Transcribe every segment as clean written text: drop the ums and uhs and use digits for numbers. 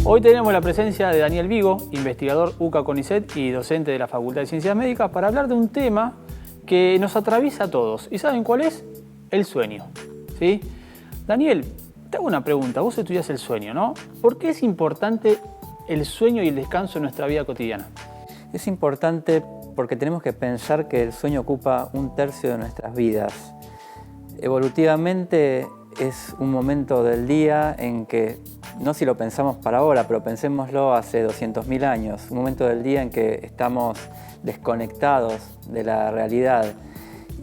Hoy tenemos la presencia de Daniel Vigo, investigador UCA CONICET y docente de la Facultad de Ciencias Médicas, para hablar de un tema que nos atraviesa a todos. ¿Y saben cuál es? El sueño. ¿Sí? Daniel, te hago una pregunta. Vos estudiás el sueño, ¿no? ¿Por qué es importante el sueño y el descanso en nuestra vida cotidiana? Es importante porque tenemos que pensar que el sueño ocupa 1/3 de nuestras vidas. Evolutivamente es un momento del día en que, no si lo pensamos para ahora, pero pensémoslo hace 200.000 años, un momento del día en que estamos desconectados de la realidad.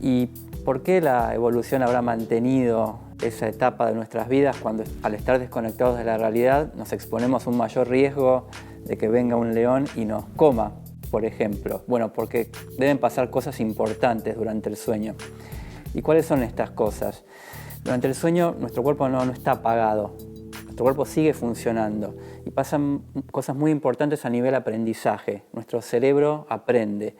¿Y por qué la evolución habrá mantenido esa etapa de nuestras vidas cuando, al estar desconectados de la realidad, nos exponemos a un mayor riesgo de que venga un león y nos coma, por ejemplo? Bueno, porque deben pasar cosas importantes durante el sueño. ¿Y cuáles son estas cosas? Durante el sueño nuestro cuerpo no está apagado, nuestro cuerpo sigue funcionando y pasan cosas muy importantes a nivel aprendizaje. Nuestro cerebro aprende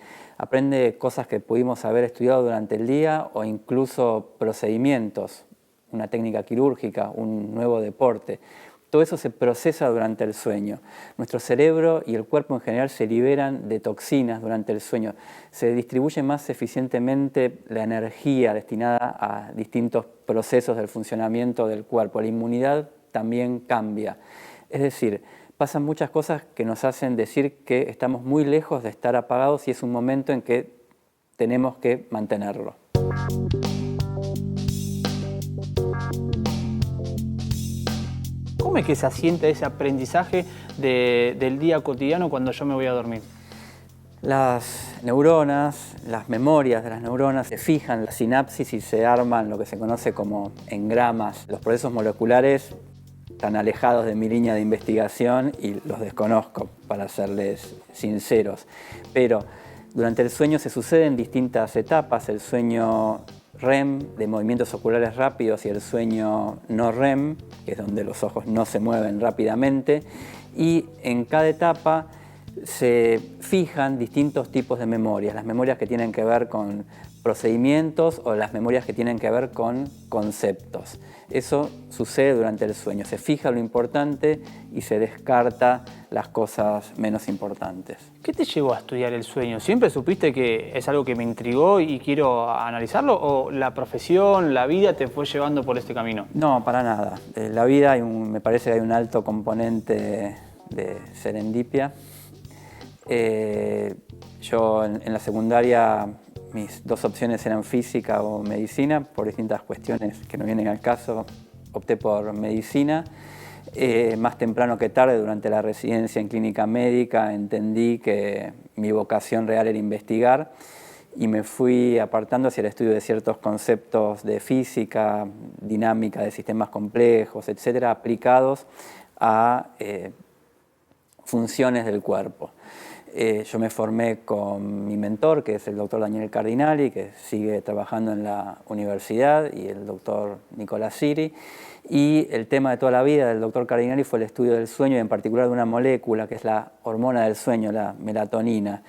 cosas que pudimos haber estudiado durante el día o incluso procedimientos, una técnica quirúrgica, un nuevo deporte. Todo eso se procesa durante el sueño. Nuestro cerebro y el cuerpo en general se liberan de toxinas durante el sueño. Se distribuye más eficientemente la energía destinada a distintos procesos del funcionamiento del cuerpo. La inmunidad también cambia. Es decir, pasan muchas cosas que nos hacen decir que estamos muy lejos de estar apagados y es un momento en que tenemos que mantenerlo. ¿Cómo es que se asienta ese aprendizaje del día cotidiano cuando yo me voy a dormir? Las neuronas, las memorias de las neuronas se fijan la sinapsis y se arman lo que se conoce como engramas. Los procesos moleculares están alejados de mi línea de investigación y los desconozco, para serles sinceros. Pero durante el sueño se suceden distintas etapas: el sueño REM, de movimientos oculares rápidos, y el sueño no REM, que es donde los ojos no se mueven rápidamente, y en cada etapa se fijan distintos tipos de memorias, las memorias que tienen que ver con procedimientos o las memorias que tienen que ver con conceptos. Eso sucede durante el sueño, se fija lo importante y se descarta las cosas menos importantes. ¿Qué te llevó a estudiar el sueño? ¿Siempre supiste que es algo que me intrigó y quiero analizarlo, o la profesión, la vida te fue llevando por este camino? No, para nada. La vida me parece que hay un alto componente de serendipia. Yo en la secundaria mis dos opciones eran física o medicina. Por distintas cuestiones que no vienen al caso, opté por medicina. Más temprano que tarde, durante la residencia en clínica médica, entendí que mi vocación real era investigar y me fui apartando hacia el estudio de ciertos conceptos de física, dinámica de sistemas complejos, etcétera, aplicados a funciones del cuerpo. Yo me formé con mi mentor, que es el doctor Daniel Cardinali, que sigue trabajando en la universidad, y el doctor Nicolás Siri. Y el tema de toda la vida del doctor Cardinali fue el estudio del sueño, y en particular de una molécula que es la hormona del sueño, la melatonina.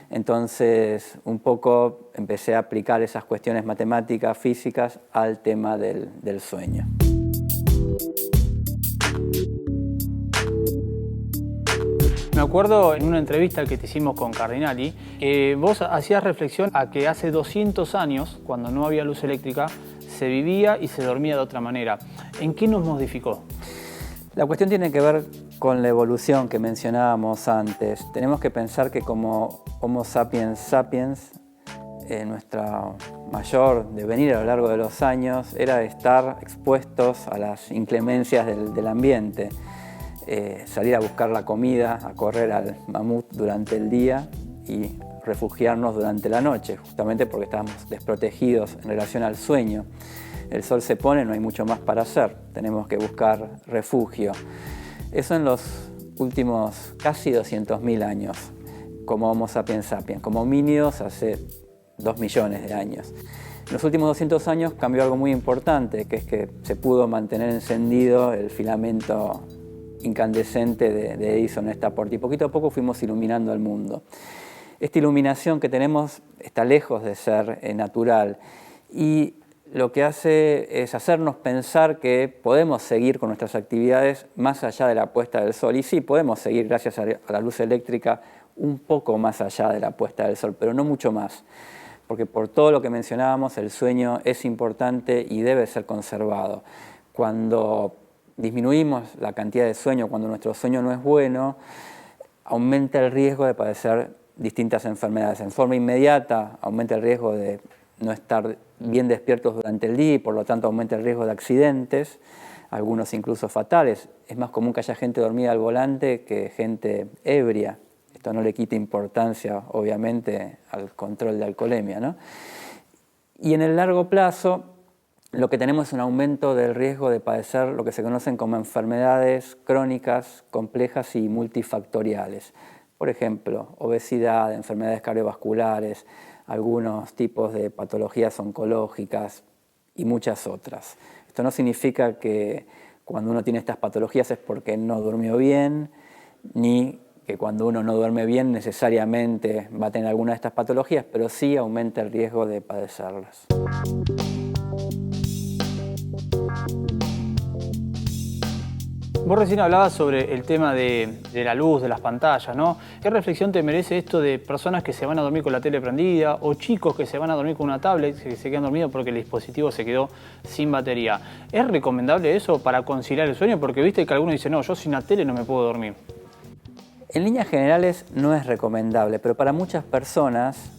Entonces, un poco empecé a aplicar esas cuestiones matemáticas, físicas, al tema del sueño. Me acuerdo en una entrevista que te hicimos con Cardinali, que vos hacías reflexión a que hace 200 años, cuando no había luz eléctrica, se vivía y se dormía de otra manera. ¿En qué nos modificó? La cuestión tiene que ver con la evolución que mencionábamos antes. Tenemos que pensar que como Homo sapiens sapiens, nuestro mayor devenir a lo largo de los años era estar expuestos a las inclemencias del ambiente. Salir a buscar la comida, a correr al mamut durante el día y refugiarnos durante la noche, justamente porque estábamos desprotegidos en relación al sueño. El sol se pone, no hay mucho más para hacer, tenemos que buscar refugio. Eso en los últimos casi 200.000 años, como Homo sapiens sapiens, como homínidos hace 2 millones de años. En los últimos 200 años cambió algo muy importante, que es que se pudo mantener encendido el filamento incandescente de Edison, esta aporte, y poquito a poco fuimos iluminando el mundo. Esta iluminación que tenemos está lejos de ser natural, y lo que hace es hacernos pensar que podemos seguir con nuestras actividades más allá de la puesta del sol. Y sí, podemos seguir gracias a la luz eléctrica un poco más allá de la puesta del sol, pero no mucho más. Porque por todo lo que mencionábamos, el sueño es importante y debe ser conservado. Cuando disminuimos la cantidad de sueño, cuando nuestro sueño no es bueno, aumenta el riesgo de padecer distintas enfermedades. En forma inmediata aumenta el riesgo de no estar bien despiertos durante el día y por lo tanto aumenta el riesgo de accidentes, algunos incluso fatales. Es más común que haya gente dormida al volante que gente ebria. Esto no le quita importancia, obviamente, al control de alcoholemia, ¿no? Y en el largo plazo, lo que tenemos es un aumento del riesgo de padecer lo que se conocen como enfermedades crónicas, complejas y multifactoriales. Por ejemplo, obesidad, enfermedades cardiovasculares, algunos tipos de patologías oncológicas y muchas otras. Esto no significa que cuando uno tiene estas patologías es porque no durmió bien, ni que cuando uno no duerme bien necesariamente va a tener alguna de estas patologías, pero sí aumenta el riesgo de padecerlas. Vos recién hablabas sobre el tema de la luz, de las pantallas, ¿no? ¿Qué reflexión te merece esto de personas que se van a dormir con la tele prendida o chicos que se van a dormir con una tablet, que se quedan dormidos porque el dispositivo se quedó sin batería? ¿Es recomendable eso para conciliar el sueño? Porque viste que algunos dicen, no, yo sin la tele no me puedo dormir. En líneas generales no es recomendable, pero para muchas personas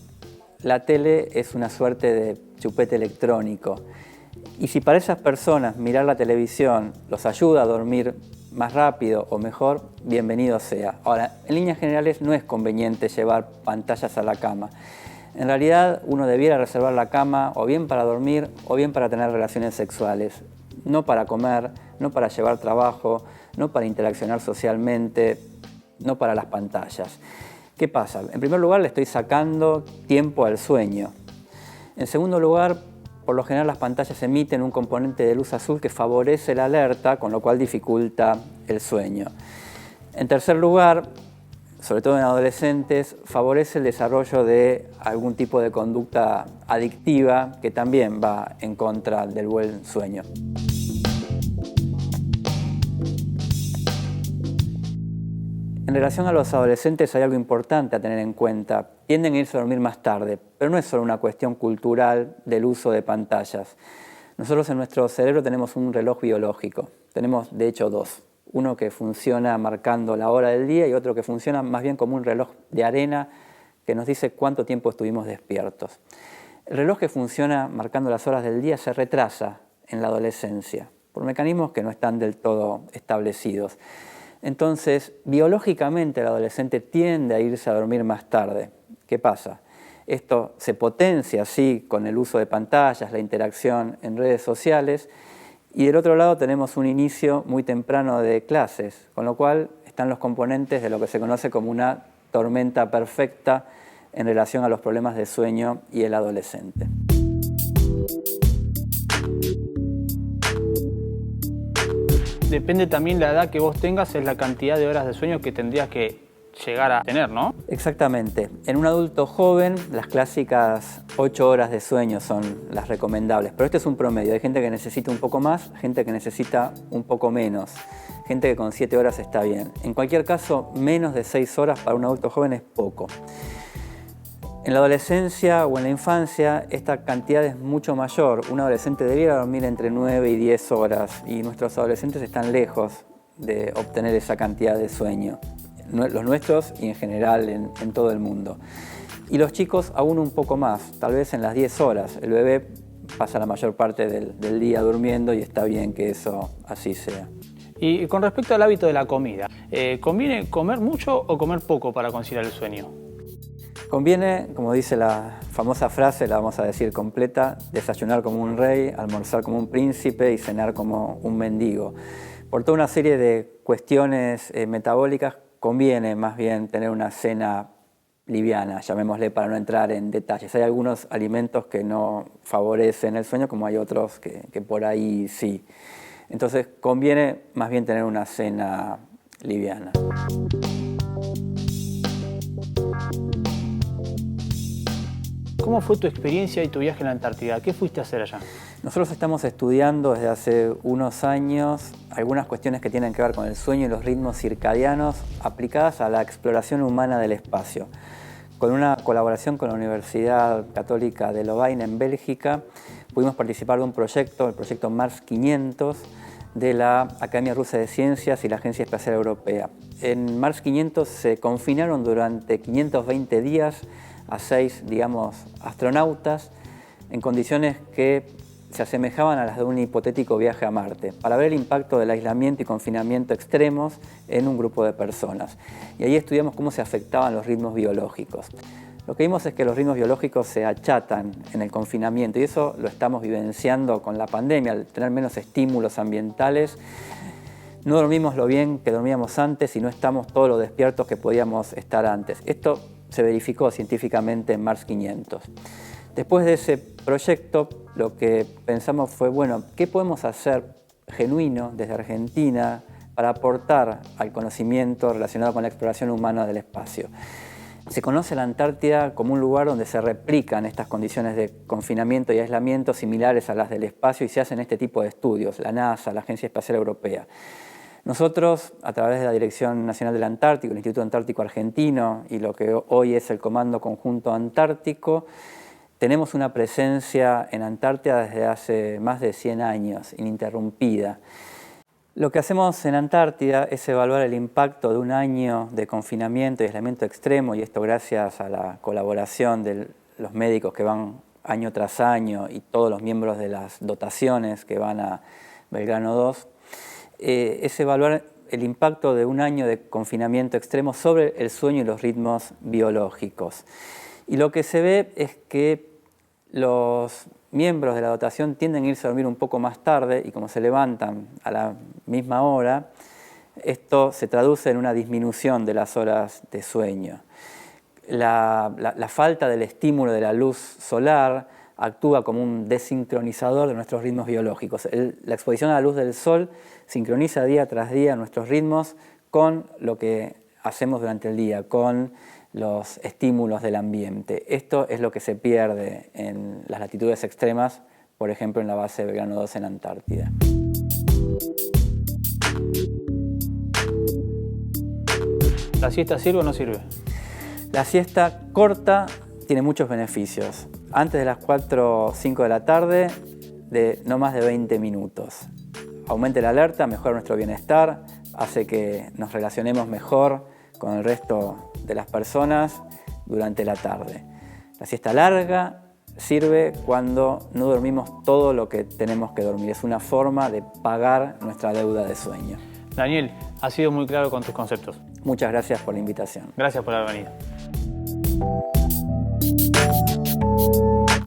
la tele es una suerte de chupete electrónico. Y si para esas personas mirar la televisión los ayuda a dormir más rápido o mejor, bienvenido sea. Ahora, en líneas generales no es conveniente llevar pantallas a la cama. En realidad uno debiera reservar la cama o bien para dormir o bien para tener relaciones sexuales. No para comer, no para llevar trabajo, no para interaccionar socialmente, no para las pantallas. ¿Qué pasa? En primer lugar, le estoy sacando tiempo al sueño. En segundo lugar, por lo general las pantallas emiten un componente de luz azul que favorece la alerta, con lo cual dificulta el sueño. En tercer lugar, sobre todo en adolescentes, favorece el desarrollo de algún tipo de conducta adictiva que también va en contra del buen sueño. En relación a los adolescentes hay algo importante a tener en cuenta. Tienden a irse a dormir más tarde, pero no es solo una cuestión cultural del uso de pantallas. Nosotros en nuestro cerebro tenemos un reloj biológico. Tenemos, de hecho, dos. Uno que funciona marcando la hora del día y otro que funciona más bien como un reloj de arena que nos dice cuánto tiempo estuvimos despiertos. El reloj que funciona marcando las horas del día se retrasa en la adolescencia por mecanismos que no están del todo establecidos. Entonces, biológicamente el adolescente tiende a irse a dormir más tarde. ¿Qué pasa? Esto se potencia así con el uso de pantallas, la interacción en redes sociales, y del otro lado tenemos un inicio muy temprano de clases, con lo cual están los componentes de lo que se conoce como una tormenta perfecta en relación a los problemas de sueño y el adolescente. Depende también la edad que vos tengas, es la cantidad de horas de sueño que tendrías que llegar a tener, ¿no? Exactamente. En un adulto joven, las clásicas 8 horas de sueño son las recomendables, pero este es un promedio. Hay gente que necesita un poco más, gente que necesita un poco menos, gente que con 7 horas está bien. En cualquier caso, menos de 6 horas para un adulto joven es poco. En la adolescencia o en la infancia esta cantidad es mucho mayor. Un adolescente debiera dormir entre 9 y 10 horas y nuestros adolescentes están lejos de obtener esa cantidad de sueño. Los nuestros y en general en todo el mundo. Y los chicos aún un poco más, tal vez en las 10 horas. El bebé pasa la mayor parte del día durmiendo y está bien que eso así sea. Y con respecto al hábito de la comida, ¿conviene comer mucho o comer poco para conciliar el sueño? Conviene, como dice la famosa frase, la vamos a decir completa, desayunar como un rey, almorzar como un príncipe y cenar como un mendigo. Por toda una serie de cuestiones metabólicas, conviene más bien tener una cena liviana, llamémosle para no entrar en detalles. Hay algunos alimentos que no favorecen el sueño, como hay otros que por ahí sí. Entonces conviene más bien tener una cena liviana. ¿Cómo fue tu experiencia y tu viaje a la Antártida? ¿Qué fuiste a hacer allá? Nosotros estamos estudiando desde hace unos años algunas cuestiones que tienen que ver con el sueño y los ritmos circadianos aplicadas a la exploración humana del espacio. Con una colaboración con la Universidad Católica de Lovaina en Bélgica, pudimos participar de un proyecto, el proyecto Mars 500, de la Academia Rusa de Ciencias y la Agencia Espacial Europea. En Mars 500 se confinaron durante 520 días a 6, astronautas en condiciones que se asemejaban a las de un hipotético viaje a Marte, para ver el impacto del aislamiento y confinamiento extremos en un grupo de personas. Y ahí estudiamos cómo se afectaban los ritmos biológicos. Lo que vimos es que los ritmos biológicos se achatan en el confinamiento y eso lo estamos vivenciando con la pandemia, al tener menos estímulos ambientales. No dormimos lo bien que dormíamos antes y no estamos todos lo despiertos que podíamos estar antes. Esto se verificó científicamente en Mars 500. Después de ese proyecto, lo que pensamos fue, bueno, ¿qué podemos hacer genuino desde Argentina para aportar al conocimiento relacionado con la exploración humana del espacio? Se conoce la Antártida como un lugar donde se replican estas condiciones de confinamiento y aislamiento similares a las del espacio y se hacen este tipo de estudios, la NASA, la Agencia Espacial Europea. Nosotros, a través de la Dirección Nacional del Antártico, el Instituto Antártico Argentino y lo que hoy es el Comando Conjunto Antártico, tenemos una presencia en Antártida desde hace más de 100 años, ininterrumpida. Lo que hacemos en Antártida es evaluar el impacto de un año de confinamiento y aislamiento extremo, y esto gracias a la colaboración de los médicos que van año tras año y todos los miembros de las dotaciones que van a Belgrano 2, es evaluar el impacto de un año de confinamiento extremo sobre el sueño y los ritmos biológicos. Y lo que se ve es que los miembros de la dotación tienden a irse a dormir un poco más tarde y como se levantan a la misma hora, esto se traduce en una disminución de las horas de sueño. La falta del estímulo de la luz solar actúa como un desincronizador de nuestros ritmos biológicos. La exposición a la luz del sol sincroniza día tras día nuestros ritmos con lo que hacemos durante el día, con los estímulos del ambiente. Esto es lo que se pierde en las latitudes extremas, por ejemplo en la base de Belgrano 2 en Antártida. ¿La siesta sirve o no sirve? La siesta corta tiene muchos beneficios. Antes de las 4 o 5 de la tarde, de no más de 20 minutos. Aumenta la alerta, mejora nuestro bienestar, hace que nos relacionemos mejor con el resto de las personas durante la tarde. La siesta larga sirve cuando no dormimos todo lo que tenemos que dormir. Es una forma de pagar nuestra deuda de sueño. Daniel, has sido muy claro con tus conceptos. Muchas gracias por la invitación. Gracias por haber venido.